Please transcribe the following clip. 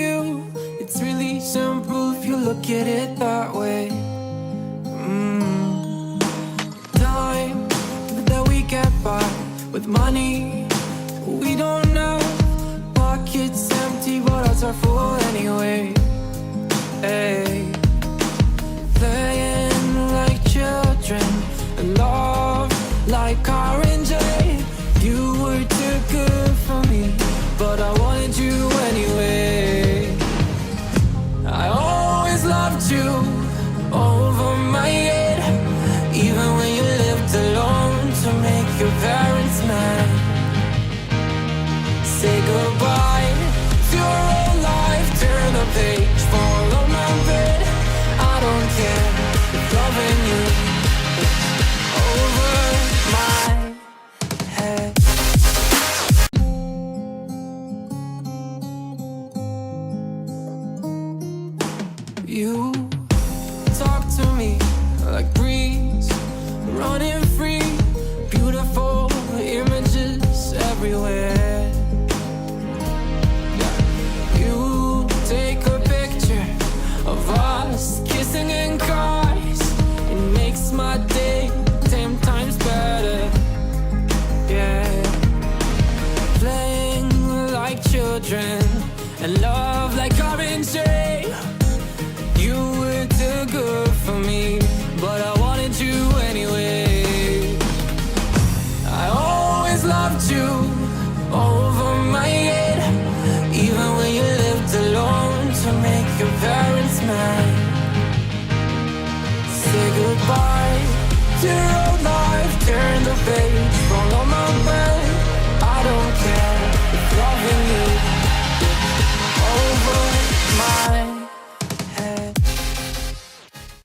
you. It's really simple if you look at it that way. Time that we get by with money we don't know. Pockets empty but hearts are full anyway. Hey, playing like children and love like R&J. You were too good for me, but I wanted you anyway. I always loved you over my head, even when you lived alone to make your parents mad. Say goodbye to your old life, turn the page, fall on my bed. I don't care if loving you over my head. You talk to me like breeze, running free, beautiful images everywhere. You take a picture of us kissing in cars, it makes my day 10 times better. Yeah, playing like children and love like R&J. You were too good for me, but I wanted you anyway. I always loved you over my head, even when you lived alone to make your parents mad. Say goodbye to